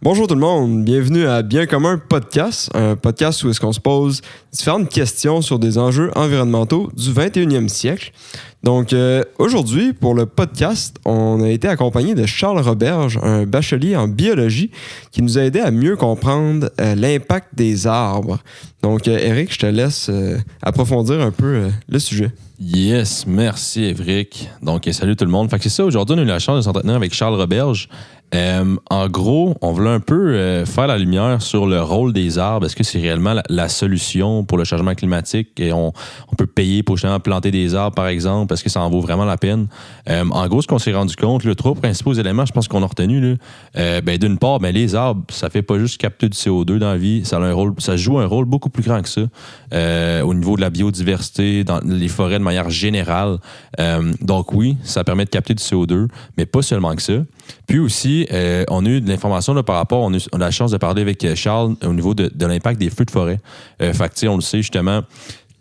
Bonjour tout le monde, bienvenue à Bien commun podcast, un podcast où est-ce qu'on se pose différentes questions sur des enjeux environnementaux du 21e siècle. Donc aujourd'hui, pour le podcast, on a été accompagné de Charles Roberge, un bachelier en biologie qui nous a aidé à mieux comprendre l'impact des arbres. Donc Eric, je te laisse approfondir un peu le sujet. Yes, merci Évric. Donc salut tout le monde. Fait que c'est ça, aujourd'hui on a eu la chance de s'entretenir avec Charles Roberge. En gros, on voulait un peu faire la lumière sur le rôle des arbres. Est-ce que c'est réellement la solution pour le changement climatique? Et on peut payer pour justement planter des arbres, par exemple. Est-ce que ça en vaut vraiment la peine? En gros, ce qu'on s'est rendu compte, les trois principaux éléments, je pense qu'on a retenu, d'une part, les arbres, ça fait pas juste capter du CO2 dans la vie. Ça joue un rôle beaucoup plus grand que ça au niveau de la biodiversité, dans les forêts de manière générale. Donc oui, ça permet de capter du CO2, mais pas seulement que ça. Puis aussi, on a eu de l'information là, par rapport, on a la chance de parler avec Charles au niveau de l'impact des feux de forêt. Fait que, on le sait justement,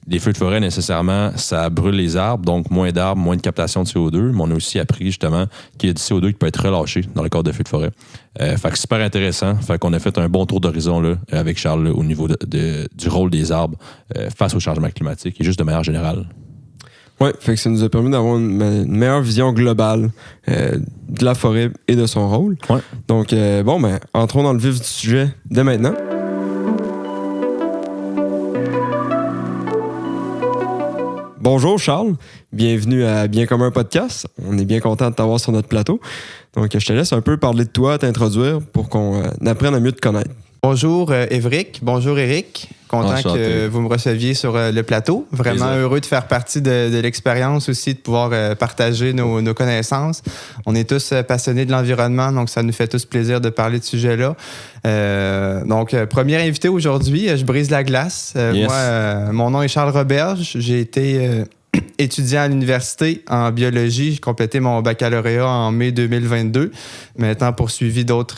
les feux de forêt, nécessairement, ça brûle les arbres, donc moins d'arbres, moins de captation de CO2. Mais on a aussi appris justement qu'il y a du CO2 qui peut être relâché dans le cadre de feux de forêt. Fait que super intéressant. Fait qu'on a fait un bon tour d'horizon là, avec Charles là, au niveau du rôle des arbres face au changement climatique et juste de manière générale. Oui, fait que ça nous a permis d'avoir une meilleure vision globale de la forêt et de son rôle. Ouais. Donc, entrons dans le vif du sujet dès maintenant. Bonjour Charles, bienvenue à Bien commun podcast. On est bien content de t'avoir sur notre plateau. Donc, je te laisse un peu parler de toi, t'introduire pour qu'on apprenne à mieux te connaître. Bonjour Évric, bonjour Éric. Content que vous me receviez sur le plateau. Vraiment heureux de faire partie de l'expérience aussi, de pouvoir partager nos connaissances. On est tous passionnés de l'environnement, donc ça nous fait tous plaisir de parler de ce sujet-là. Donc, premier invité aujourd'hui, je brise la glace. Yes. Moi, mon nom est Charles Roberge. J'ai été étudiant à l'université en biologie. J'ai complété mon baccalauréat en mai 2022. Maintenant, poursuivi d'autres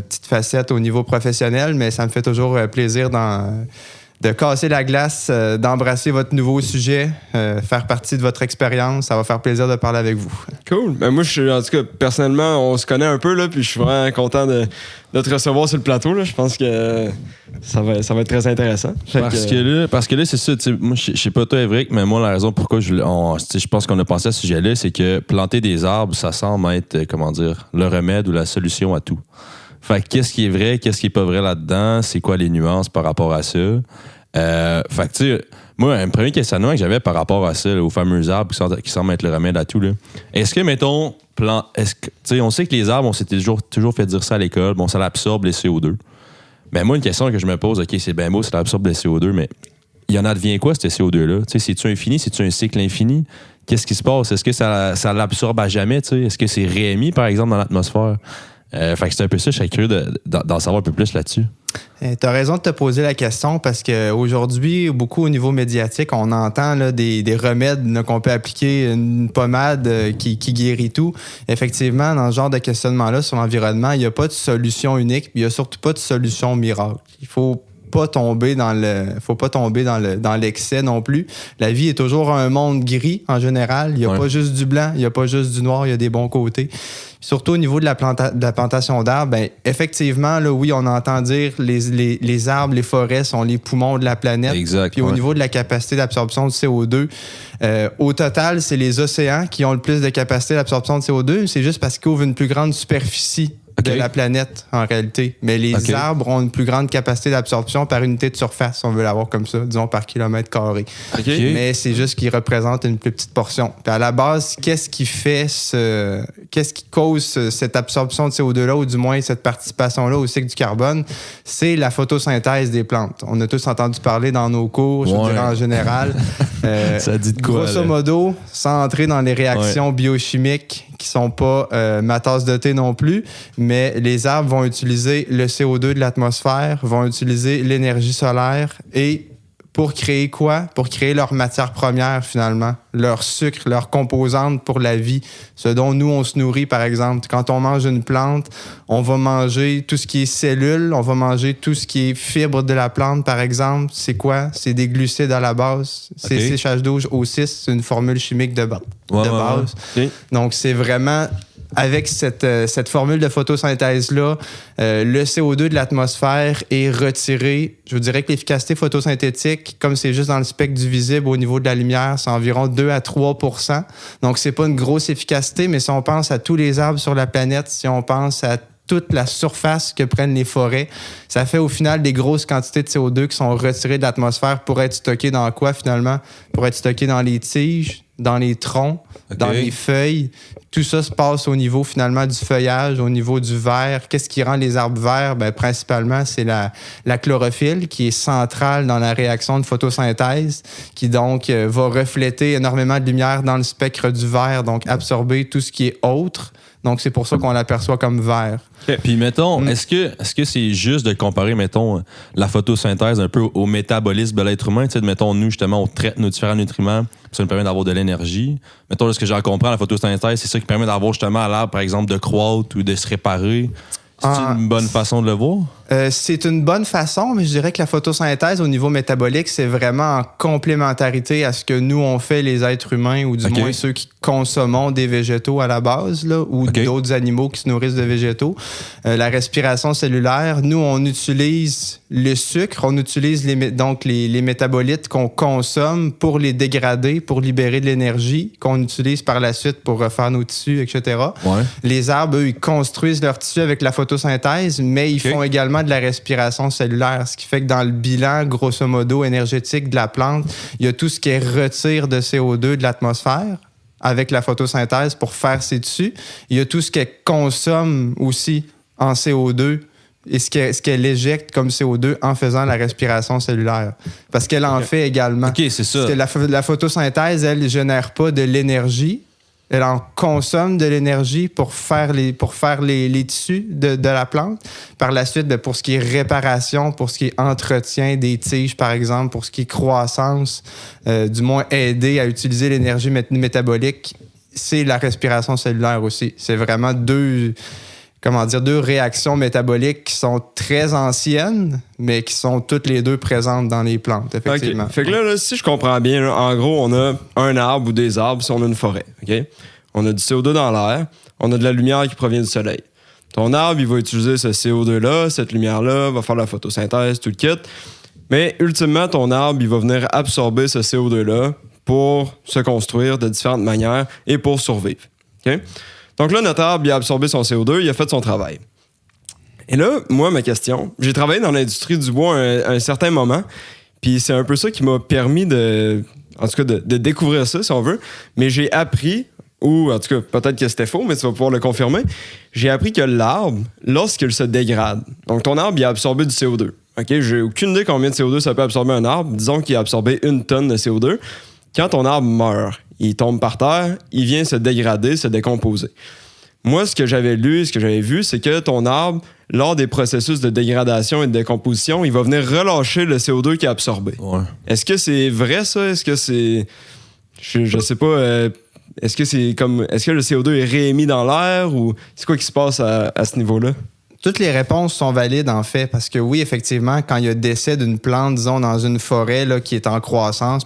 petites facettes au niveau professionnel, mais ça me fait toujours plaisir de casser la glace, d'embrasser votre nouveau sujet, faire partie de votre expérience. Ça va faire plaisir de parler avec vous. Cool. Ben moi, en tout cas, personnellement, on se connaît un peu, là, puis je suis vraiment content de te recevoir sur le plateau. Là. Je pense que ça va être très intéressant. Parce que là, c'est ça. Moi, je sais pas toi, Évric, mais moi, la raison pourquoi je pense qu'on a pensé à ce sujet-là, c'est que planter des arbres, ça semble être, le remède ou la solution à tout. Fait que qu'est-ce qui est vrai, qu'est-ce qui est pas vrai là-dedans, c'est quoi les nuances par rapport à ça. Fait que tu sais, moi, un premier questionnement que j'avais par rapport à ça, là, aux fameux arbres qui semblent être le remède à tout, là. Est-ce que, mettons, on sait que les arbres, on s'est toujours fait dire ça à l'école, bon, ça absorbe les CO2. Mais moi, une question que je me pose, OK, c'est bien beau, ça absorbe les CO2, mais il y en advient quoi, ce CO2-là? Tu sais, c'est-tu infini? C'est-tu un cycle infini? Qu'est-ce qui se passe? Est-ce que ça l'absorbe à jamais? Tu sais? Est-ce que c'est réémis, par exemple, dans l'atmosphère? Fait que c'est un peu ça, je serais curieux d'en savoir un peu plus là-dessus. Tu as raison de te poser la question parce qu'aujourd'hui, beaucoup au niveau médiatique, on entend là, des remèdes là, qu'on peut appliquer, une pommade qui guérit tout. Effectivement, dans ce genre de questionnement-là sur l'environnement, il n'y a pas de solution unique, puis il n'y a surtout pas de solution miracle. Il faut pas tomber dans l'excès non plus. La vie est toujours un monde gris en général. Il n'y a pas juste du blanc, il n'y a pas juste du noir, il y a des bons côtés. Surtout au niveau de la plantation d'arbres, effectivement, là, oui, on entend dire les arbres, les forêts sont les poumons de la planète. Exact. Puis au niveau de la capacité d'absorption de CO2, au total, c'est les océans qui ont le plus de capacité d'absorption de CO2. C'est juste parce qu'ils ouvrent une plus grande superficie de la planète, en réalité. Mais les arbres ont une plus grande capacité d'absorption par unité de surface, si on veut l'avoir comme ça, disons par kilomètre carré. Mais c'est juste qu'ils représentent une plus petite portion. Puis à la base, qu'est-ce qui cause cette absorption de CO2-là, ou du moins cette participation-là au cycle du carbone? C'est la photosynthèse des plantes. On a tous entendu parler dans nos cours, je dirais en général. Ça dit de quoi? Grosso modo, sans entrer dans les réactions biochimiques qui sont pas ma tasse de thé non plus, mais les arbres vont utiliser le CO2 de l'atmosphère, vont utiliser l'énergie solaire et pour créer quoi? Pour créer leur matière première, finalement. Leur sucre, leur composante pour la vie. Ce dont nous, on se nourrit, par exemple. Quand on mange une plante, on va manger tout ce qui est cellules, on va manger tout ce qui est fibres de la plante, par exemple. C'est quoi? C'est des glucides à la base. C'est CH12O6, c'est une formule chimique de base. Donc, c'est vraiment avec cette formule de photosynthèse-là, le CO2 de l'atmosphère est retiré. Je vous dirais que l'efficacité photosynthétique, comme c'est juste dans le spectre du visible au niveau de la lumière, c'est environ 2 à 3 %. Donc, c'est pas une grosse efficacité, mais si on pense à tous les arbres sur la planète, si on pense à toute la surface que prennent les forêts, ça fait au final des grosses quantités de CO2 qui sont retirées de l'atmosphère pour être stockées dans quoi finalement? Pour être stockées dans les tiges, dans les troncs, dans les feuilles. Tout ça se passe au niveau finalement du feuillage, au niveau du vert. Qu'est-ce qui rend les arbres verts? Ben, principalement, c'est la chlorophylle qui est centrale dans la réaction de photosynthèse, qui donc va refléter énormément de lumière dans le spectre du vert, donc absorber tout ce qui est autre. Donc, c'est pour ça qu'on l'aperçoit comme vert. Okay. Puis, mettons, est-ce que c'est juste de comparer, mettons, la photosynthèse un peu au métabolisme de l'être humain? Tu sais, mettons, nous, justement, on traite nos différents nutriments, ça nous permet d'avoir de l'énergie. Mettons, ce que j'en comprends, la photosynthèse, c'est ça qui permet d'avoir justement à l'arbre, par exemple, de croître ou de se réparer. C'est une bonne façon de le voir? C'est une bonne façon, mais je dirais que la photosynthèse au niveau métabolique, c'est vraiment en complémentarité à ce que nous, on fait les êtres humains, ou du moins ceux qui consommons des végétaux à la base, là, ou d'autres animaux qui se nourrissent de végétaux. La respiration cellulaire, nous, on utilise le sucre, on utilise les métabolites qu'on consomme pour les dégrader, pour libérer de l'énergie, qu'on utilise par la suite pour refaire nos tissus, etc. Ouais. Les arbres, eux, ils construisent leur tissu avec la photosynthèse, mais ils font également de la respiration cellulaire, ce qui fait que dans le bilan, grosso modo, énergétique de la plante, il y a tout ce qui retire de CO2 de l'atmosphère avec la photosynthèse pour faire ses tissus. Il y a tout ce qu'elle consomme aussi en CO2 et ce qu'elle éjecte comme CO2 en faisant la respiration cellulaire. Parce qu'elle en fait également. OK, c'est ça. Parce que la photosynthèse, elle ne génère pas de l'énergie. Elle en consomme de l'énergie pour faire les tissus de la plante. Par la suite, pour ce qui est réparation, pour ce qui est entretien des tiges, par exemple, pour ce qui est croissance, du moins aider à utiliser l'énergie métabolique, c'est la respiration cellulaire aussi. C'est vraiment deux réactions métaboliques qui sont très anciennes, mais qui sont toutes les deux présentes dans les plantes, effectivement. Okay. Fait que là, si je comprends bien, là, en gros, on a un arbre ou des arbres si on a une forêt. Okay? On a du CO2 dans l'air, on a de la lumière qui provient du soleil. Ton arbre, il va utiliser ce CO2-là, cette lumière-là, va faire la photosynthèse, tout le kit. Mais ultimement, ton arbre, il va venir absorber ce CO2-là pour se construire de différentes manières et pour survivre. Okay? Donc là, notre arbre, il a absorbé son CO2, il a fait son travail. Et là, moi, ma question, j'ai travaillé dans l'industrie du bois à un certain moment, puis c'est un peu ça qui m'a permis de découvrir ça, si on veut, mais j'ai appris, ou en tout cas, peut-être que c'était faux, mais tu vas pouvoir le confirmer, j'ai appris que l'arbre, lorsqu'il se dégrade, donc ton arbre, il a absorbé du CO2. Okay? J'ai aucune idée combien de CO2 ça peut absorber un arbre, disons qu'il a absorbé 1 tonne de CO2. Quand ton arbre meurt, il tombe par terre, il vient se dégrader, se décomposer. Moi, ce que j'avais lu, ce que j'avais vu, c'est que ton arbre, lors des processus de dégradation et de décomposition, il va venir relâcher le CO2 qu'il a absorbé. Ouais. Est-ce que c'est vrai, ça? Est-ce que c'est... Je sais pas... est-ce que le CO2 est réémis dans l'air ou c'est quoi qui se passe à ce niveau-là? Toutes les réponses sont valides, en fait, parce que oui, effectivement, quand il y a décès d'une plante, disons, dans une forêt là, qui est en croissance,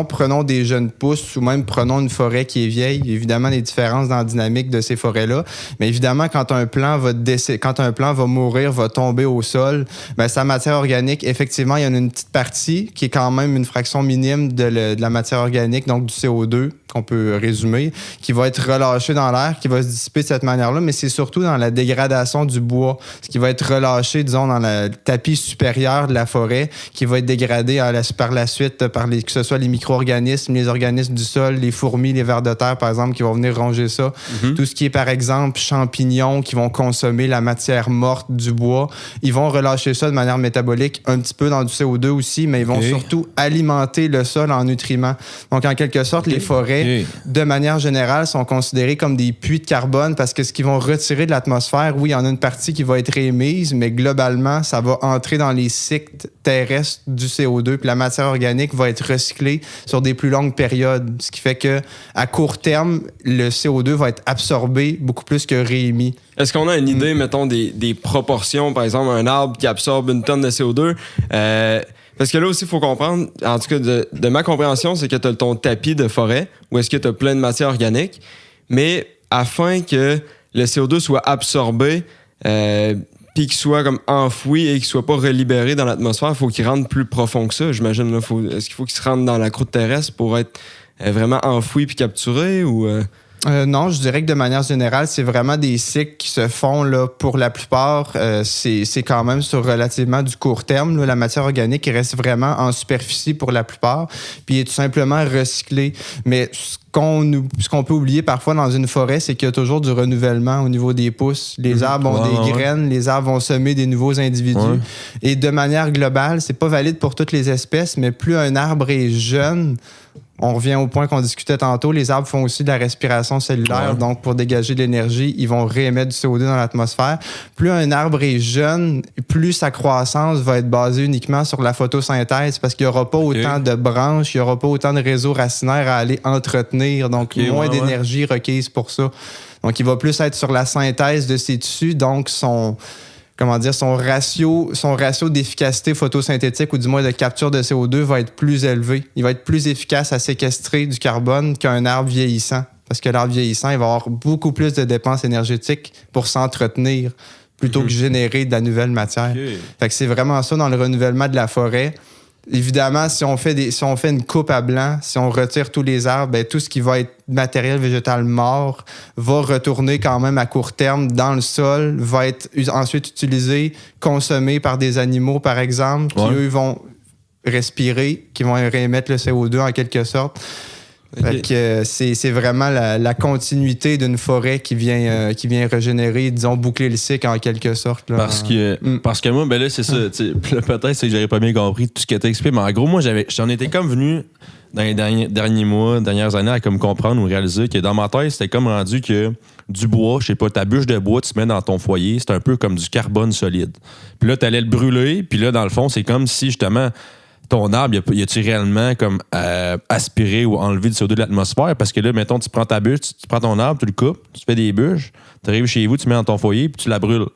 prenons des jeunes pousses ou même prenons une forêt qui est vieille, évidemment, des différences dans la dynamique de ces forêts-là, mais évidemment, quand un plant va mourir, va tomber au sol, sa matière organique, effectivement, il y en a une petite partie qui est quand même une fraction minime de la matière organique, donc du CO2, qu'on peut résumer, qui va être relâché dans l'air, qui va se dissiper de cette manière-là, mais c'est surtout dans la dégradation du bois, ce qui va être relâché, disons, dans le tapis supérieur de la forêt, qui va être dégradé par la suite par que ce soit les micro-organismes, les organismes du sol, les fourmis, les vers de terre, par exemple, qui vont venir ronger ça. Mm-hmm. Tout ce qui est, par exemple, champignons qui vont consommer la matière morte du bois, ils vont relâcher ça de manière métabolique, un petit peu dans du CO2 aussi, mais ils vont surtout alimenter le sol en nutriments. Donc, en quelque sorte, les forêts, de manière générale, sont considérés comme des puits de carbone parce que ce qu'ils vont retirer de l'atmosphère, oui, il y en a une partie qui va être réémise, mais globalement, ça va entrer dans les cycles terrestres du CO2, puis la matière organique va être recyclée sur des plus longues périodes, ce qui fait que à court terme, le CO2 va être absorbé beaucoup plus que réémis. Est-ce qu'on a une idée, mettons, des proportions, par exemple, un arbre qui absorbe 1 tonne de CO2? Parce que là aussi, il faut comprendre, en tout cas, de ma compréhension, c'est que tu as ton tapis de forêt où est-ce que tu as plein de matière organique, mais afin que le CO2 soit absorbé puis qu'il soit comme enfoui et qu'il soit pas relibéré dans l'atmosphère, il faut qu'il rentre plus profond que ça, j'imagine. Là, est-ce qu'il faut qu'il se rentre dans la croûte terrestre pour être vraiment enfoui puis capturé ou... Non, je dirais que de manière générale, c'est vraiment des cycles qui se font là, pour la plupart. C'est quand même sur relativement du court terme. Là, la matière organique qui reste vraiment en superficie pour la plupart, puis est tout simplement recyclée. Mais ce qu'on peut oublier parfois dans une forêt, c'est qu'il y a toujours du renouvellement au niveau des pousses. Les arbres ont des graines, les arbres vont semer des nouveaux individus. Ouais. Et de manière globale, c'est pas valide pour toutes les espèces, mais plus un arbre est jeune, on revient au point qu'on discutait tantôt, les arbres font aussi de la respiration cellulaire, donc pour dégager de l'énergie, ils vont réémettre du CO2 dans l'atmosphère. Plus un arbre est jeune, plus sa croissance va être basée uniquement sur la photosynthèse parce qu'il n'y aura pas autant de branches, il n'y aura pas autant de réseaux racinaires à aller entretenir, donc moins d'énergie requise pour ça. Donc il va plus être sur la synthèse de ses tissus, donc son ratio d'efficacité photosynthétique ou du moins de capture de CO2 va être plus élevé. Il va être plus efficace à séquestrer du carbone qu'un arbre vieillissant. Parce que l'arbre vieillissant, il va avoir beaucoup plus de dépenses énergétiques pour s'entretenir plutôt que générer de la nouvelle matière. Fait que c'est vraiment ça dans le renouvellement de la forêt. Évidemment, si on fait une coupe à blanc, si on retire tous les arbres, ben, tout ce qui va être matériel végétal mort va retourner quand même à court terme dans le sol, va être ensuite utilisé, consommé par des animaux, par exemple, qui, eux, vont respirer, qui vont réémettre le CO2 en quelque sorte. Fait que c'est vraiment la continuité d'une forêt qui vient régénérer, disons, boucler le cycle en quelque sorte. Là. Parce que moi, ben là, c'est ça. Peut-être c'est que j'avais pas bien compris tout ce que tu as expliqué, mais en gros, moi, j'en étais comme venu dans les derniers mois, dernières années, à comme comprendre ou réaliser que dans ma tête, c'était comme rendu que du bois, je sais pas, ta bûche de bois, tu mets dans ton foyer, c'est un peu comme du carbone solide. Puis là, tu allais le brûler, puis là, dans le fond, c'est comme si justement ton arbre, y a-tu réellement comme aspiré ou enlevé du CO2 de l'atmosphère? Parce que là, mettons, tu prends ta bûche, tu prends ton arbre, tu le coupes, tu fais des bûches, tu arrives chez vous, tu mets dans ton foyer, puis tu la brûles.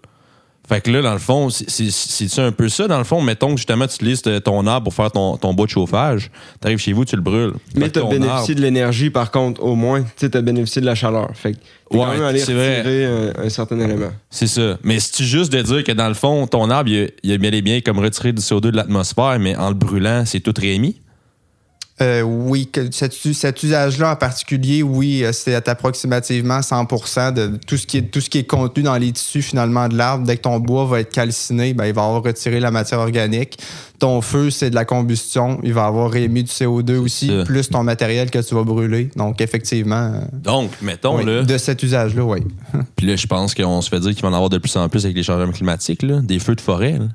Fait que là, dans le fond, c'est un peu ça, dans le fond. Mettons que justement, tu utilises ton arbre pour faire ton bois de chauffage, tu arrives chez vous, tu le brûles. Mais tu as bénéficié de l'énergie, par contre, au moins. Tu as bénéficié de la chaleur. Fait que tu quand même allé retirer un certain élément. C'est ça. Mais c'est juste de dire que dans le fond, ton arbre, il a bien et bien comme retiré du CO2 de l'atmosphère, mais en le brûlant, c'est tout réémis? Oui, cet usage-là en particulier, oui, c'est approximativement 100% de tout ce qui est contenu dans les tissus finalement de l'arbre. Dès que ton bois va être calciné, ben, il va avoir retiré la matière organique. Ton feu, c'est de la combustion. Il va avoir émis du CO2 aussi, plus ton matériel que tu vas brûler. Donc, effectivement. Donc, mettons, oui, là. De cet usage-là, oui. Puis là, je pense qu'on se fait dire qu'il va en avoir de plus en plus avec les changements climatiques, là, des feux de forêt, là.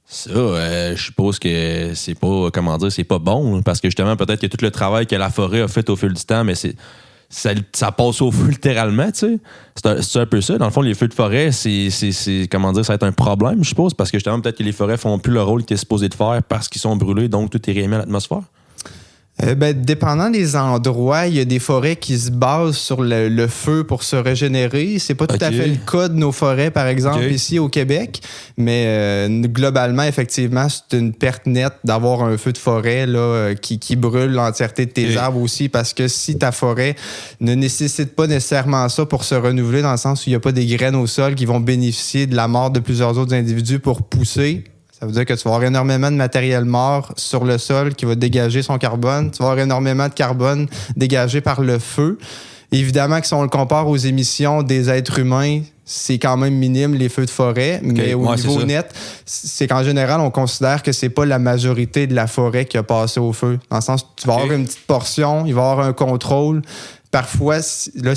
Ça, je suppose que c'est pas bon, parce que justement, peut-être que tout le travail que la forêt a fait au fil du temps, mais ça passe au feu littéralement, tu sais. C'est un peu ça. Dans le fond, les feux de forêt, ça va être un problème, je suppose, parce que justement, peut-être que les forêts font plus le rôle qu'ils étaient supposés de faire parce qu'ils sont brûlés, donc tout est réémis à l'atmosphère. Dépendant des endroits, il y a des forêts qui se basent sur le feu pour se régénérer. C'est pas tout à fait le cas de nos forêts, par exemple, ici au Québec. Mais globalement, effectivement, c'est une perte nette d'avoir un feu de forêt là, qui brûle l'entièreté de tes arbres aussi. Parce que si ta forêt ne nécessite pas nécessairement ça pour se renouveler, dans le sens où il n'y a pas des graines au sol qui vont bénéficier de la mort de plusieurs autres individus pour pousser, ça veut dire que tu vas avoir énormément de matériel mort sur le sol qui va dégager son carbone. Tu vas avoir énormément de carbone dégagé par le feu. Évidemment que si on le compare aux émissions des êtres humains, c'est quand même minime les feux de forêt. Mais au niveau net, c'est qu'en général, on considère que c'est pas la majorité de la forêt qui a passé au feu. Dans le sens où tu vas avoir une petite portion, il va y avoir un contrôle. Parfois, là,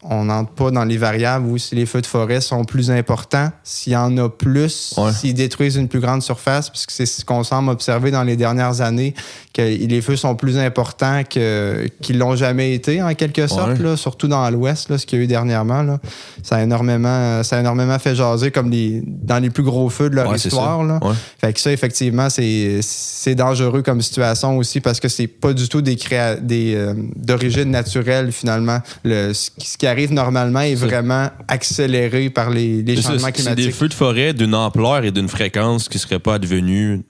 on n'entre pas dans les variables où si les feux de forêt sont plus importants, s'il y en a plus, s'ils détruisent une plus grande surface, puisque c'est ce qu'on semble observer dans les dernières années, que les feux sont plus importants qu'ils l'ont jamais été, en quelque sorte, là, surtout dans l'Ouest, là, ce qu'il y a eu dernièrement. Là. Ça a énormément fait jaser comme dans les plus gros feux de leur histoire. Là. Fait que ça, effectivement, c'est dangereux comme situation aussi parce que c'est pas du tout d'origine naturelle, finalement. Ce qui arrive normalement est vraiment accéléré par les changements climatiques. C'est des feux de forêt d'une ampleur et d'une fréquence qui ne seraient pas advenus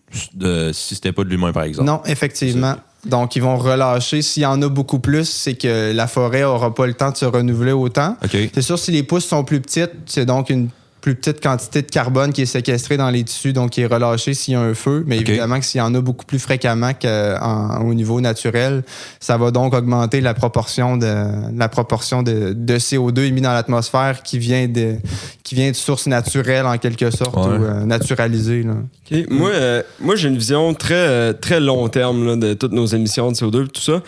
si c'était pas de l'humain, par exemple. Non, effectivement. Donc, ils vont relâcher. S'il y en a beaucoup plus, c'est que la forêt n'aura pas le temps de se renouveler autant. OK. C'est sûr, si les pousses sont plus petites, c'est donc une plus petite quantité de carbone qui est séquestrée dans les tissus, donc qui est relâchée s'il y a un feu. Mais évidemment que s'il y en a beaucoup plus fréquemment qu'au niveau naturel, ça va donc augmenter la proportion de CO2 émis dans l'atmosphère qui vient de sources naturelles en quelque sorte, ou naturalisées. Là. Okay. Moi, j'ai une vision très, très long terme là, de toutes nos émissions de CO2 et tout ça.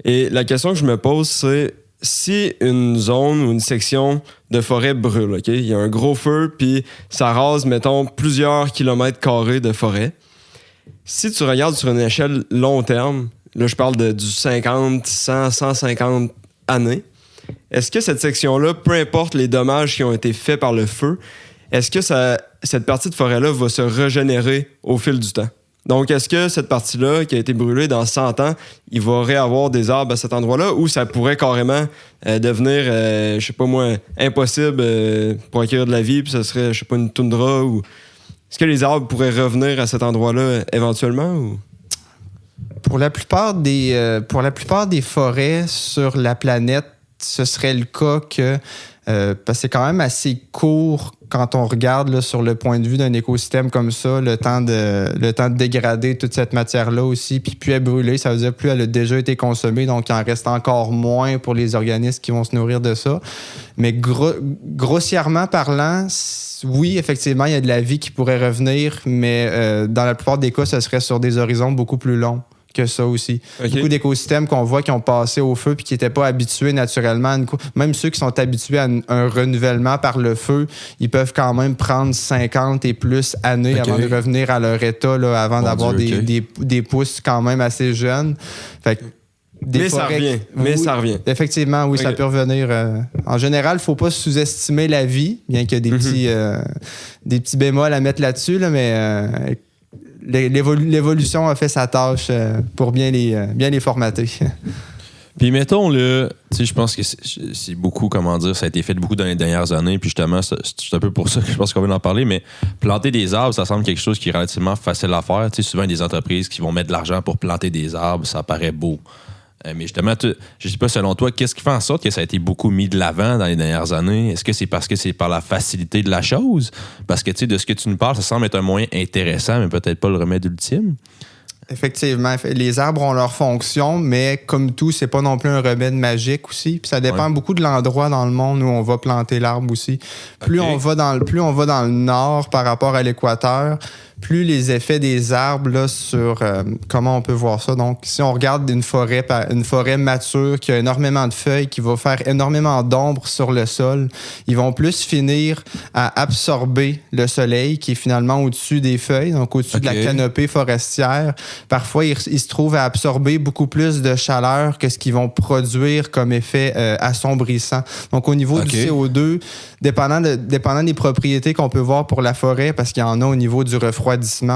Et la question que je me pose, c'est si une zone ou une section de forêt brûle, OK? Il y a un gros feu, puis ça rase, mettons, plusieurs kilomètres carrés de forêt. Si tu regardes sur une échelle long terme, là, je parle du 50, 100, 150 années, est-ce que cette section-là, peu importe les dommages qui ont été faits par le feu, est-ce que cette partie de forêt-là va se régénérer au fil du temps? Donc, est-ce que cette partie-là qui a été brûlée dans 100 ans, il va réavoir des arbres à cet endroit-là ou ça pourrait carrément devenir, je sais pas moi, impossible pour acquérir de la vie, puis ça serait, je sais pas, une toundra ou... Est-ce que les arbres pourraient revenir à cet endroit-là éventuellement ou... Pour la plupart des forêts sur la planète, ce serait le cas que... parce que c'est quand même assez court quand on regarde là, sur le point de vue d'un écosystème comme ça, le temps de dégrader toute cette matière-là aussi, puis plus elle brûler, ça veut dire plus elle a déjà été consommée, donc il en reste encore moins pour les organismes qui vont se nourrir de ça. Mais grossièrement parlant, oui, effectivement, il y a de la vie qui pourrait revenir, mais dans la plupart des cas, ce serait sur des horizons beaucoup plus longs que ça aussi. Okay. Beaucoup d'écosystèmes qu'on voit qui ont passé au feu puis qui n'étaient pas habitués naturellement. Même ceux qui sont habitués à un renouvellement par le feu, ils peuvent quand même prendre 50 et plus années avant de revenir à leur état, là, avant d'avoir des pousses quand même assez jeunes. Fait que ça revient. Effectivement, oui, ça peut revenir. En général, il ne faut pas sous-estimer la vie, bien qu'il y ait des petits bémols à mettre là-dessus, là, mais... l'évolution a fait sa tâche pour bien les formater. Puis mettons, là, tu sais, je pense que c'est beaucoup, comment dire, ça a été fait beaucoup dans les dernières années, puis justement, c'est un peu pour ça que je pense qu'on va en parler, mais planter des arbres, ça semble quelque chose qui est relativement facile à faire. Tu sais, souvent, il y a des entreprises qui vont mettre de l'argent pour planter des arbres, ça paraît beau. Mais justement, je sais pas, selon toi, qu'est-ce qui fait en sorte que ça a été beaucoup mis de l'avant dans les dernières années? Est-ce que c'est parce que c'est par la facilité de la chose? Parce que, tu sais, de ce que tu nous parles, ça semble être un moyen intéressant, mais peut-être pas le remède ultime. Effectivement, les arbres ont leur fonction, mais comme tout, c'est pas non plus un remède magique aussi. Puis ça dépend beaucoup de l'endroit dans le monde où on va planter l'arbre aussi. Plus on va dans le nord par rapport à l'équateur, plus les effets des arbres là, sur comment on peut voir ça. Donc, si on regarde une forêt mature qui a énormément de feuilles, qui va faire énormément d'ombre sur le sol, ils vont plus finir à absorber le soleil qui est finalement au-dessus des feuilles, donc au-dessus de la canopée forestière. Parfois, ils se trouvent à absorber beaucoup plus de chaleur que ce qu'ils vont produire comme effet assombrissant. Donc, au niveau du CO2, dépendant des propriétés qu'on peut voir pour la forêt, parce qu'il y en a au niveau du refroidissement,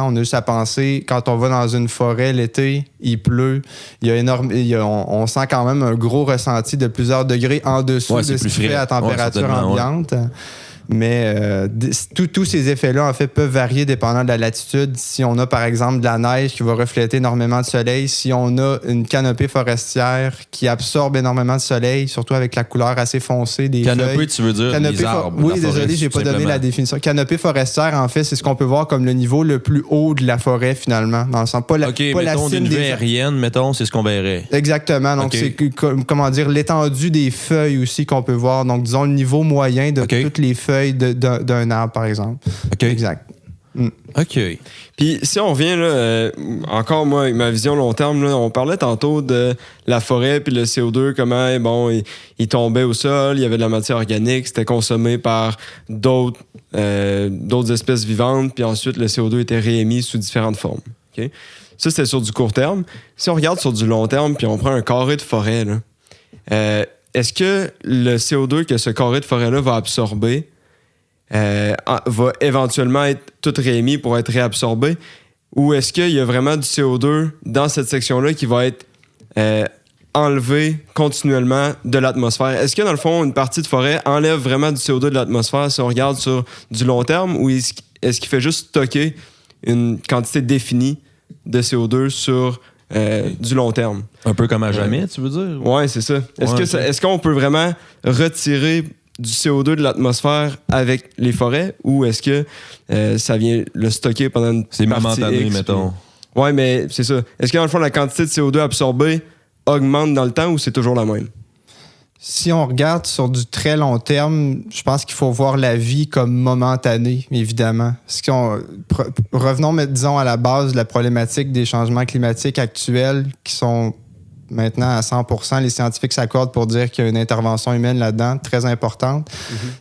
on a juste à penser, quand on va dans une forêt l'été, il pleut, on sent quand même un gros ressenti de plusieurs degrés en dessous de ce qui fait à température ambiante. Ouais. Mais tous ces effets-là, en fait, peuvent varier dépendant de la latitude. Si on a, par exemple, de la neige qui va refléter énormément de soleil, si on a une canopée forestière qui absorbe énormément de soleil, surtout avec la couleur assez foncée des feuilles. Canopée, tu veux dire les arbres? Oui, désolé, j'ai pas donné la définition. Canopée forestière, en fait, c'est ce qu'on peut voir comme le niveau le plus haut de la forêt, finalement. Dans le sens, pas mettons, la cime d'une vue aérienne, mettons, c'est ce qu'on verrait. Exactement. Donc, c'est, comment dire, l'étendue des feuilles aussi qu'on peut voir. Donc, disons, le niveau moyen de toutes les feuilles d'un arbre, par exemple. Exact. OK. Puis si on revient, là, encore moi, avec ma vision long terme, là, on parlait tantôt de la forêt puis le CO2, comment il tombait au sol, il y avait de la matière organique, c'était consommé par d'autres espèces vivantes, puis ensuite le CO2 était réémis sous différentes formes. Okay? Ça, c'était sur du court terme. Si on regarde sur du long terme, puis on prend un carré de forêt, là, est-ce que le CO2 que ce carré de forêt-là va absorber va éventuellement être tout réémis pour être réabsorbé, ou est-ce qu'il y a vraiment du CO2 dans cette section-là qui va être enlevé continuellement de l'atmosphère? Est-ce que, dans le fond, une partie de forêt enlève vraiment du CO2 de l'atmosphère si on regarde sur du long terme, ou est-ce qu'il fait juste stocker une quantité définie de CO2 sur du long terme. Un peu comme à jamais, tu veux dire? Ouais, c'est ça. Est-ce qu'on peut vraiment retirer du CO2 de l'atmosphère avec les forêts ou est-ce que ça vient le stocker pendant une C'est partie momentané, X, mettons. Ouais, mais c'est ça. Est-ce que dans le fond, la quantité de CO2 absorbée augmente dans le temps ou c'est toujours la même? Si on regarde sur du très long terme, je pense qu'il faut voir la vie comme momentanée, évidemment. Revenons, disons, à la base de la problématique des changements climatiques actuels qui sont maintenant à 100%, les scientifiques s'accordent pour dire qu'il y a une intervention humaine là-dedans, très importante.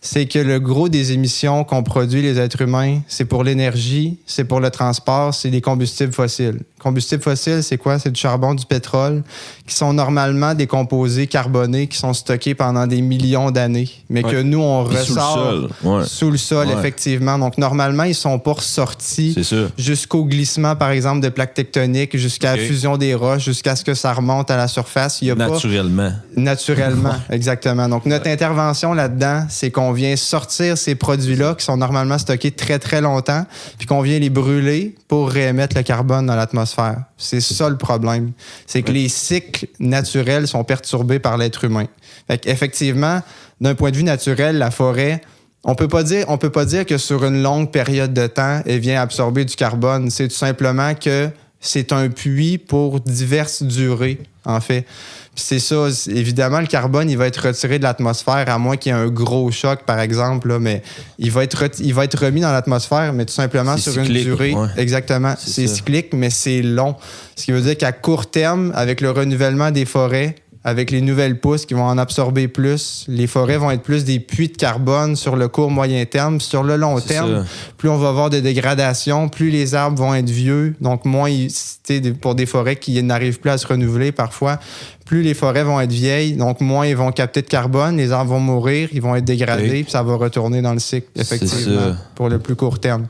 C'est que le gros des émissions qu'on produit, les êtres humains, c'est pour l'énergie, c'est pour le transport, c'est des combustibles fossiles. Combustibles fossiles, c'est quoi? C'est du charbon, du pétrole, qui sont normalement des composés carbonés qui sont stockés pendant des millions d'années, mais que nous, on ressort sous le sol, effectivement. Donc, normalement, ils sont pas ressortis jusqu'au glissement, par exemple, de plaques tectoniques, jusqu'à la fusion des roches, jusqu'à ce que ça remonte à la surface. Il y a naturellement, exactement. Donc, notre intervention là-dedans, c'est qu'on vient sortir ces produits-là qui sont normalement stockés très, très longtemps, puis qu'on vient les brûler pour réémettre le carbone dans l'atmosphère. C'est ça le problème. C'est que les cycles naturels sont perturbés par l'être humain. Fait qu'effectivement, d'un point de vue naturel, la forêt, on peut pas dire que sur une longue période de temps, elle vient absorber du carbone. C'est tout simplement que c'est un puits pour diverses durées, en fait. Puis c'est ça, évidemment, le carbone, il va être retiré de l'atmosphère, à moins qu'il y ait un gros choc, par exemple, là, mais il va être remis dans l'atmosphère, mais tout simplement sur une durée. Ouais. Exactement. C'est cyclique, mais c'est long. Ce qui veut dire qu'à court terme, avec le renouvellement des forêts, avec les nouvelles pousses qui vont en absorber plus, les forêts vont être plus des puits de carbone sur le court moyen terme. Sur le long terme, plus on va avoir de dégradation, plus les arbres vont être vieux, donc moins, pour des forêts qui n'arrivent plus à se renouveler parfois, plus les forêts vont être vieilles, donc moins ils vont capter de carbone, les arbres vont mourir, ils vont être dégradés, puis ça va retourner dans le cycle, effectivement, pour le plus court terme.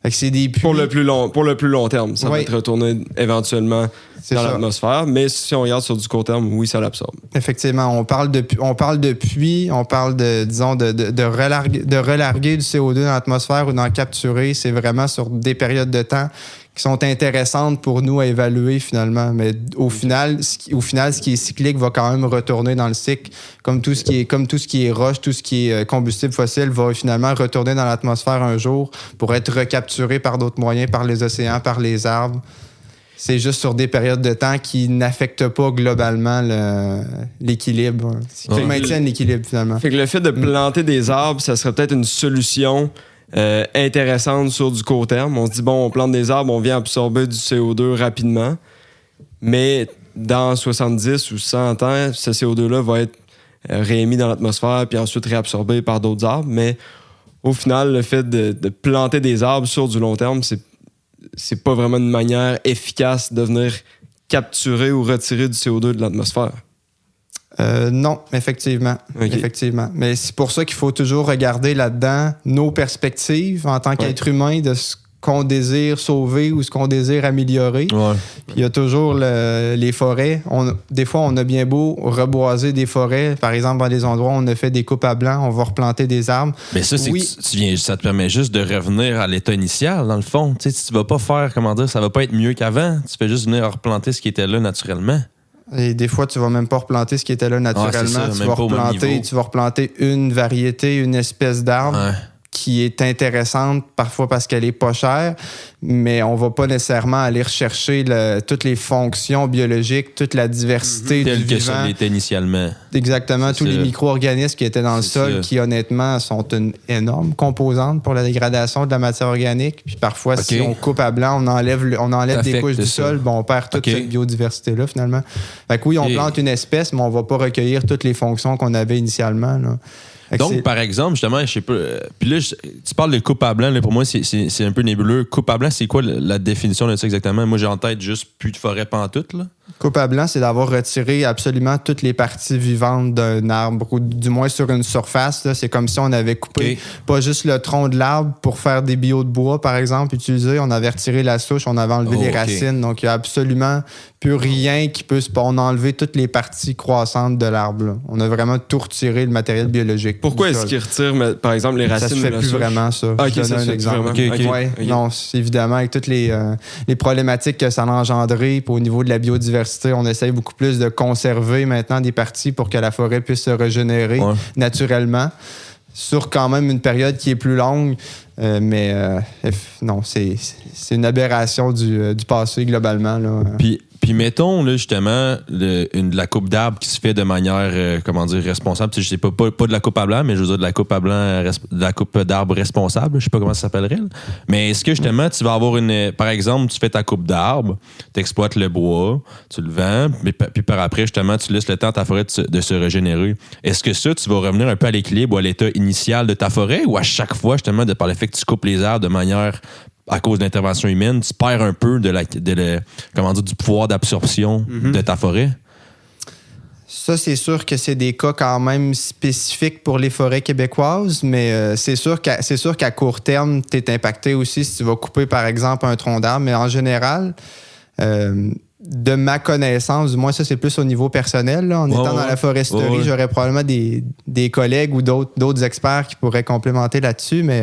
Fait que c'est des puits... Pour le plus long terme, ça va être retourné éventuellement dans l'atmosphère, mais si on regarde sur du court terme, oui, ça l'absorbe. Effectivement, on parle de puits, on parle de relarguer du CO2 dans l'atmosphère ou d'en capturer, c'est vraiment sur des périodes de temps qui sont intéressantes pour nous à évaluer finalement. Mais au final, ce qui est cyclique va quand même retourner dans le cycle. Comme tout ce qui est roche, tout ce qui est combustible fossile va finalement retourner dans l'atmosphère un jour pour être recapturé par d'autres moyens, par les océans, par les arbres. C'est juste sur des périodes de temps qui n'affectent pas globalement l'équilibre. Qui maintiennent l'équilibre finalement. Fait que le fait de planter des arbres, ça serait peut-être une solution intéressante sur du court terme. On se dit, bon, on plante des arbres, on vient absorber du CO2 rapidement, mais dans 70 ou 100 ans, ce CO2-là va être réémis dans l'atmosphère puis ensuite réabsorbé par d'autres arbres. Mais au final, le fait de planter des arbres sur du long terme, c'est pas vraiment une manière efficace de venir capturer ou retirer du CO2 de l'atmosphère. Non, effectivement. Effectivement. Mais c'est pour ça qu'il faut toujours regarder là-dedans nos perspectives en tant qu'être humain de ce qu'on désire sauver ou ce qu'on désire améliorer. Ouais. Puis il y a toujours les forêts. Des fois, on a bien beau reboiser des forêts. Par exemple, dans des endroits où on a fait des coupes à blanc, on va replanter des arbres. Mais ça, c'est ça te permet juste de revenir à l'état initial, dans le fond. Tu sais, tu vas pas faire, ça va pas être mieux qu'avant. Tu fais juste venir replanter ce qui était là naturellement. Et des fois, tu vas même pas replanter ce qui était là naturellement. Tu vas replanter une variété, une espèce d'arbre qui est intéressante, parfois parce qu'elle est pas chère, mais on va pas nécessairement aller rechercher toutes les fonctions biologiques, toute la diversité du vivant. Telle que ça l'était initialement. Exactement. Tous les micro-organismes qui étaient dans le sol, qui honnêtement sont une énorme composante pour la dégradation de la matière organique. Puis parfois, si on coupe à blanc, on enlève des couches du sol, on perd toute cette biodiversité-là finalement. Fait que oui, on plante une espèce, mais on va pas recueillir toutes les fonctions qu'on avait initialement, là. Donc, par exemple, justement, je sais pas. Puis là, tu parles de coupe à blanc. Là, pour moi, c'est un peu nébuleux. Coupe à blanc, c'est quoi la définition de ça exactement? Moi, j'ai en tête juste plus de forêt pantoute, là. Coupe à blanc, c'est d'avoir retiré absolument toutes les parties vivantes d'un arbre, ou du moins sur une surface. Là. C'est comme si on avait coupé pas juste le tronc de l'arbre pour faire des billots de bois, par exemple, utilisés. On avait retiré la souche, on avait enlevé les racines. Donc, il n'y a absolument plus rien qui peut... On a enlevé toutes les parties croissantes de l'arbre. Là. On a vraiment tout retiré, le matériel biologique. Pourquoi est-ce qu'ils retirent, par exemple, les racines ça se fait de la plus souche? vraiment, ça. Ah, OK, Je ça donne se un fait exemple. vraiment. Ouais, non, c'est évidemment, avec toutes les problématiques que ça a engendré au niveau de la biodiversité, on essaye beaucoup plus de conserver maintenant des parties pour que la forêt puisse se régénérer naturellement sur quand même une période qui est plus longue. Non, c'est une aberration du passé globalement. Là. Puis mettons, là, justement, de la coupe d'arbre qui se fait de manière, responsable. Je sais pas de la coupe à blanc, mais je veux dire de la coupe à blanc, de la coupe d'arbre responsable. Je sais pas comment ça s'appellerait. Là. Mais est-ce que, justement, tu vas avoir par exemple, tu fais ta coupe d'arbre, tu exploites le bois, tu le vends, puis par après, justement, tu laisses le temps à ta forêt de se régénérer. Est-ce que ça, tu vas revenir un peu à l'équilibre ou à l'état initial de ta forêt, ou à chaque fois, justement, par le fait que tu coupes les arbres de manière... à cause d'intervention humaine, tu perds un peu du pouvoir d'absorption de ta forêt? Ça, c'est sûr que c'est des cas quand même spécifiques pour les forêts québécoises, mais c'est sûr qu'à court terme, tu es impacté aussi si tu vas couper, par exemple, un tronc d'arbre. Mais en général, de ma connaissance, du moins ça, c'est plus au niveau personnel. Là. En étant dans la foresterie, j'aurais probablement des collègues ou d'autres experts qui pourraient complémenter là-dessus, mais...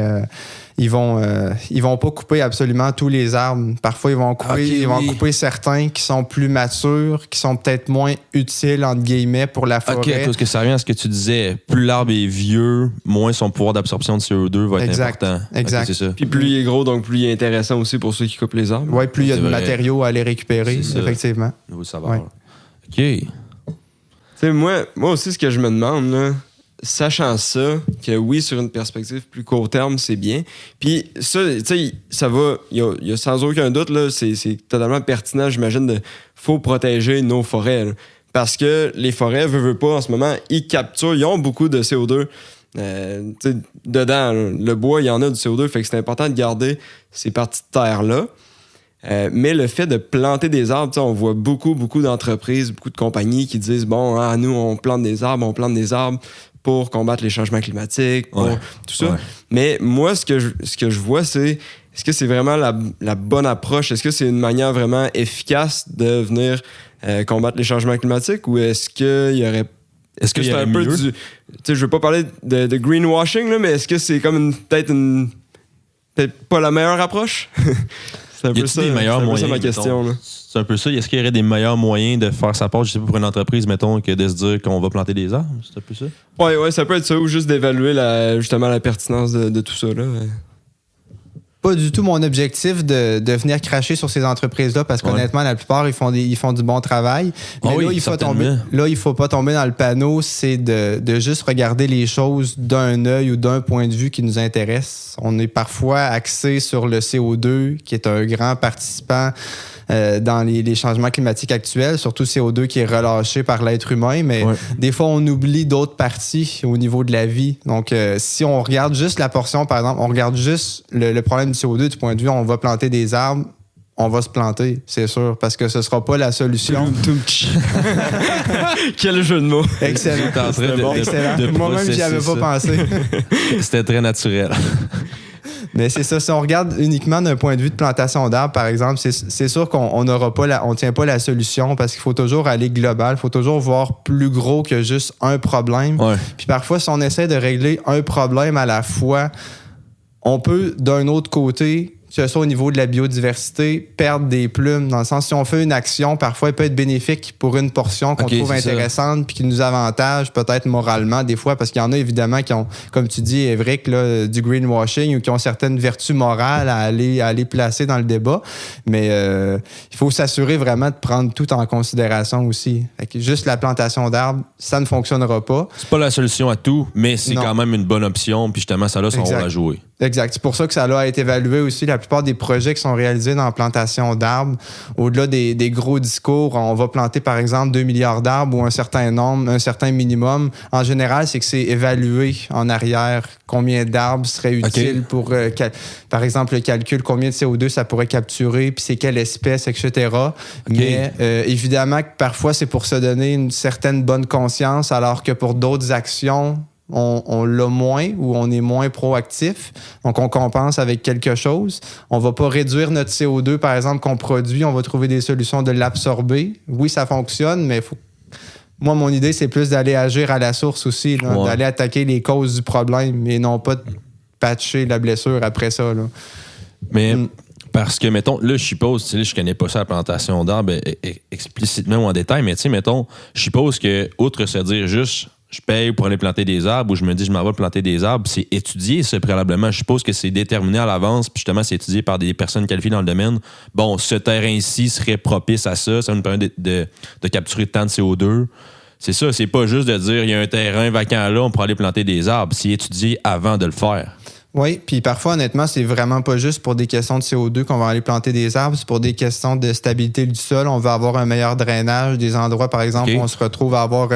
ils vont pas couper absolument tous les arbres. Parfois, ils vont couper certains qui sont plus matures, qui sont peut-être moins utiles, entre guillemets, pour la forêt. OK, parce que ça revient à ce que tu disais. Plus l'arbre est vieux, moins son pouvoir d'absorption de CO2 va être important. Exact. Okay, c'est ça. Puis plus il est gros, donc plus il est intéressant aussi pour ceux qui coupent les arbres. Oui, plus il y a de matériaux à aller récupérer, effectivement. Nouveau savoir. Ouais. OK. Tu sais, moi aussi, ce que je me demande, là, sachant ça, que oui, sur une perspective plus court terme, c'est bien. Puis ça, tu sais, ça va, il y a sans aucun doute, là, c'est totalement pertinent, j'imagine, faut protéger nos forêts. Là. Parce que les forêts, veulent pas, en ce moment, ils ont beaucoup de CO2 dedans. Là. Le bois, il y en a du CO2, fait que c'est important de garder ces parties de terre-là. Mais le fait de planter des arbres, on voit beaucoup d'entreprises, beaucoup de compagnies qui disent, bon, nous, on plante des arbres pour combattre les changements climatiques, pour tout ça. Ouais. Mais moi, ce que je vois, c'est est-ce que c'est vraiment la bonne approche? Est-ce que c'est une manière vraiment efficace de venir combattre les changements climatiques ou est-ce qu'il y aurait... Est-ce que c'est un peu du... Tu sais, je veux pas parler de greenwashing, là, mais est-ce que c'est comme peut-être pas la meilleure approche? C'est un peu ça ma question. Là. C'est un peu ça. Est-ce qu'il y aurait des meilleurs moyens de faire sa part, je sais pas, pour une entreprise, mettons, que de se dire qu'on va planter des arbres? C'est un peu ça? Ouais, ça peut être ça, ou juste d'évaluer justement la pertinence de tout ça. Là. Pas du tout mon objectif de venir cracher sur ces entreprises-là, parce qu'honnêtement, la plupart, ils font du bon travail. Mais là, il faut pas tomber dans le panneau, c'est de juste regarder les choses d'un œil ou d'un point de vue qui nous intéresse. On est parfois axé sur le CO2, qui est un grand participant dans les changements climatiques actuels, surtout CO2 qui est relâché par l'être humain, mais des fois, on oublie d'autres parties au niveau de la vie. Donc, si on regarde juste la portion, par exemple, on regarde juste le problème du CO2 du point de vue, on va planter des arbres, on va se planter, c'est sûr, parce que ce sera pas la solution. Quel jeu de mots. Excellent. Excellent. Moi-même, j'y avais pas pensé. C'était très naturel. Mais c'est ça, si on regarde uniquement d'un point de vue de plantation d'arbres, par exemple, c'est sûr qu'on n'aura pas on tient pas la solution parce qu'il faut toujours aller global, il faut toujours voir plus gros que juste un problème. Ouais. Puis parfois, si on essaie de régler un problème à la fois, on peut, d'un autre côté, que ce soit au niveau de la biodiversité, perdre des plumes. Dans le sens, si on fait une action, parfois, elle peut être bénéfique pour une portion qu'on trouve intéressante puis qui nous avantage peut-être moralement des fois, parce qu'il y en a évidemment qui ont, comme tu dis, Évric, là, du greenwashing ou qui ont certaines vertus morales à aller placer dans le débat. Mais il faut s'assurer vraiment de prendre tout en considération aussi. Fait que juste la plantation d'arbres, ça ne fonctionnera pas. C'est pas la solution à tout, mais c'est quand même une bonne option. Puis justement, ça a son rôle à jouer. Exact. C'est pour ça que ça a été évalué aussi. La plupart des projets qui sont réalisés dans la plantation d'arbres, au-delà des gros discours, on va planter par exemple 2 milliards d'arbres ou un certain nombre, un certain minimum. En général, c'est que c'est évalué en arrière combien d'arbres seraient utiles pour, par exemple, le calcul, combien de CO2 ça pourrait capturer, puis c'est quelle espèce, etc. Mais évidemment que parfois, c'est pour se donner une certaine bonne conscience, alors que pour d'autres actions, on l'a moins ou on est moins proactif. Donc, on compense avec quelque chose. On va pas réduire notre CO2, par exemple, qu'on produit. On va trouver des solutions de l'absorber. Oui, ça fonctionne, mais moi, mon idée, c'est plus d'aller agir à la source aussi, là, d'aller attaquer les causes du problème et non pas de patcher la blessure après ça. Là. Mais parce que, mettons, là, je suppose, je connais pas ça, la plantation d'arbres explicitement ou en détail, mais tu sais, mettons, je suppose que, outre se dire juste je paye pour aller planter des arbres ou je me dis je m'en vais planter des arbres, c'est étudié ça préalablement. Je suppose que c'est déterminé à l'avance, puis justement c'est étudié par des personnes qualifiées dans le domaine. Bon, ce terrain-ci serait propice à ça, ça nous permet de capturer tant de CO2. C'est ça, c'est pas juste de dire il y a un terrain vacant là, on pourrait aller planter des arbres. C'est étudié avant de le faire. Oui, puis parfois, honnêtement, c'est vraiment pas juste pour des questions de CO2 qu'on va aller planter des arbres, c'est pour des questions de stabilité du sol. On va avoir un meilleur drainage, des endroits, par exemple, où on se retrouve à avoir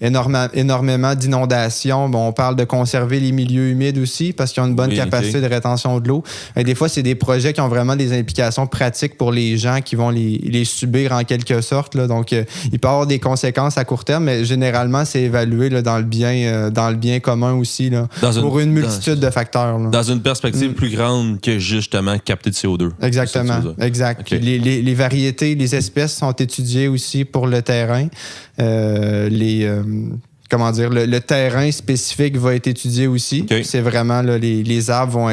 énormément d'inondations. Bon, on parle de conserver les milieux humides aussi, parce qu'ils ont une bonne capacité de rétention de l'eau. Et des fois, c'est des projets qui ont vraiment des implications pratiques pour les gens qui vont les subir en quelque sorte. Là. Donc, il peut y avoir des conséquences à court terme, mais généralement, c'est évalué là, dans le bien commun aussi, là, pour une multitude de facteurs. Là. Dans une perspective plus grande que justement capter de CO2. Exactement, exact. Okay. Les variétés, les espèces sont étudiées aussi pour le terrain. Le terrain spécifique va être étudié aussi. Okay. C'est vraiment là, les arbres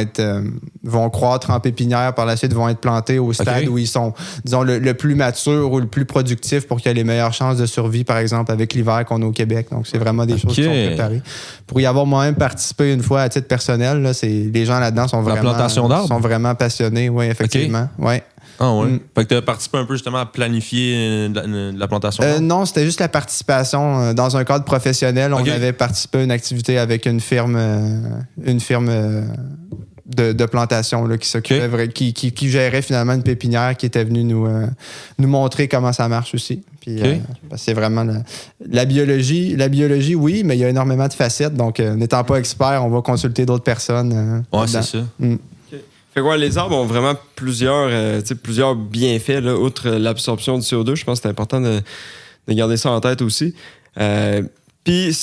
vont croître en pépinière, par la suite vont être plantés au stade où ils sont, disons, le plus mature ou le plus productif pour qu'il y ait les meilleures chances de survie, par exemple, avec l'hiver qu'on a au Québec. Donc, c'est vraiment des choses qui sont préparées. Pour y avoir moi-même participé une fois à titre personnel, là, les gens là-dedans sont vraiment passionnés, oui, effectivement. Ouais. Ah ouais. Fait que tu as participé un peu justement à planifier la plantation? Non, c'était juste la participation dans un cadre professionnel. On avait participé à une activité avec une firme de plantation là, qui s'occupait, qui gérait finalement une pépinière, qui était venue nous montrer comment ça marche aussi. Puis, c'est vraiment la biologie. La biologie, oui, mais il y a énormément de facettes. Donc, n'étant pas expert, on va consulter d'autres personnes. C'est ça. Fait que les arbres ont vraiment plusieurs bienfaits, là, outre l'absorption du CO2. Je pense que c'est important de garder ça en tête aussi. Puis,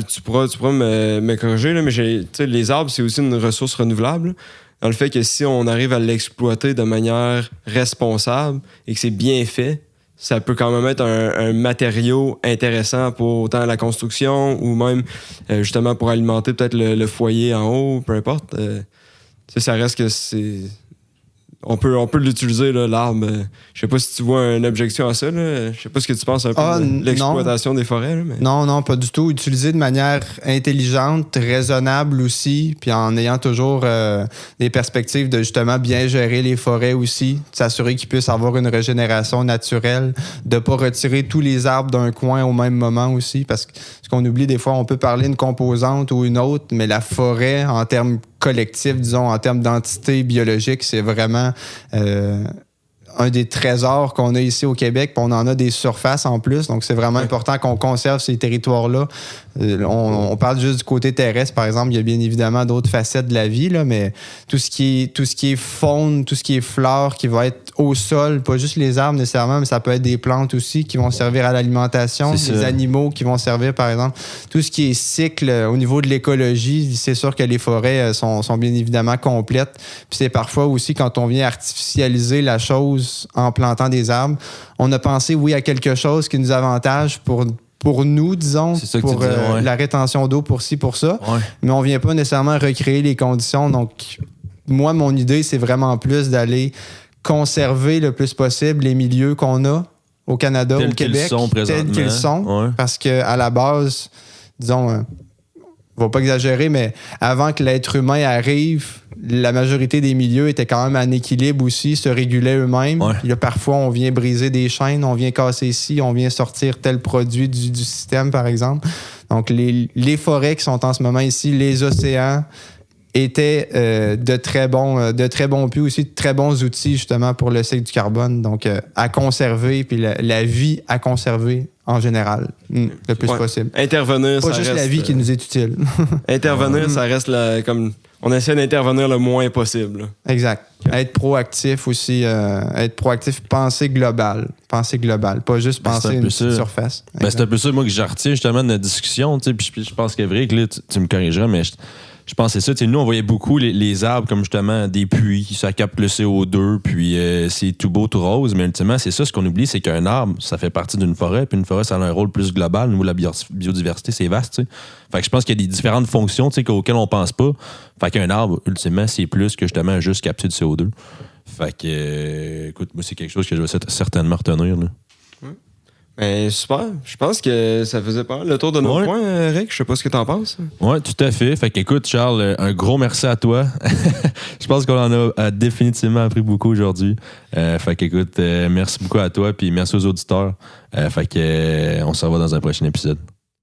tu pourras me corriger, là, mais les arbres, c'est aussi une ressource renouvelable. Dans le fait que si on arrive à l'exploiter de manière responsable et que c'est bien fait, ça peut quand même être un matériau intéressant pour autant la construction ou même justement pour alimenter peut-être le foyer en haut, peu importe. Ça reste que c'est... On peut l'utiliser, là, l'arbre. Je sais pas si tu vois une objection à ça. Là. Je sais pas ce que tu penses un peu de l'exploitation des forêts. Là, mais... Non, pas du tout. Utiliser de manière intelligente, raisonnable aussi, puis en ayant toujours des perspectives de justement bien gérer les forêts aussi, de s'assurer qu'ils puissent avoir une régénération naturelle, de pas retirer tous les arbres d'un coin au même moment aussi, parce que ce qu'on oublie des fois, on peut parler d'une composante ou une autre, mais la forêt, en termes collectif, disons, en termes d'entité biologique, c'est vraiment un des trésors qu'on a ici au Québec, puis on en a des surfaces en plus, donc c'est vraiment important qu'on conserve ces territoires-là. On parle juste du côté terrestre, par exemple, il y a bien évidemment d'autres facettes de la vie, là, mais tout ce qui est faune, tout ce qui est flore, qui va être au sol, pas juste les arbres nécessairement, mais ça peut être des plantes aussi qui vont servir à l'alimentation, des animaux qui vont servir, par exemple. Tout ce qui est cycle au niveau de l'écologie, c'est sûr que les forêts sont bien évidemment complètes. Puis c'est parfois aussi quand on vient artificialiser la chose en plantant des arbres, on a pensé, oui, à quelque chose qui nous avantage pour nous, disons, pour la rétention d'eau, pour ci, pour ça. Ouais. Mais on vient pas nécessairement recréer les conditions. Donc, moi, mon idée, c'est vraiment plus d'aller conserver le plus possible les milieux qu'on a au Canada, au Québec, tels qu'ils sont. Ouais. Parce qu'à la base, disons... on va pas exagérer, mais avant que l'être humain arrive, la majorité des milieux étaient quand même en équilibre aussi, se régulaient eux-mêmes. Ouais. Puis là, parfois, on vient briser des chaînes, on vient casser ici, on vient sortir tel produit du système, par exemple. Donc, les forêts qui sont en ce moment ici, les océans étaient de très bons puits aussi, de très bons outils justement pour le cycle du carbone. Donc, à conserver, puis la vie à conserver en général, le plus possible. Intervenir, pas ça juste reste, la vie qui nous est utile. Intervenir, ça reste comme... On essaie d'intervenir le moins possible. Exact. Okay. Être proactif aussi, penser global. Pas juste penser une petite surface. C'est un peu ça, moi, que je retiens justement de notre discussion. Puis je pense qu'Evric, là, tu me corrigeras, mais je pense que c'est ça. Nous, on voyait beaucoup les arbres comme justement des puits, ça capte le CO2, puis c'est tout beau, tout rose. Mais ultimement, c'est ça, ce qu'on oublie, c'est qu'un arbre, ça fait partie d'une forêt, puis une forêt, ça a un rôle plus global. Nous, la biodiversité, c'est vaste. T'sais. Fait que je pense qu'il y a des différentes fonctions auxquelles on pense pas. Fait qu'un arbre, ultimement, c'est plus que justement juste capter du CO2. Fait que, écoute, moi, c'est quelque chose que je vais certainement retenir. Là. Ben, super. Je pense que ça faisait pas mal le tour de nos points, Rick. Je sais pas ce que t'en penses. Oui, tout à fait. Fait qu'écoute, Charles, un gros merci à toi. Je pense qu'on en a définitivement appris beaucoup aujourd'hui. Fait qu'écoute, merci beaucoup à toi, puis merci aux auditeurs. Fait que on se revoit dans un prochain épisode.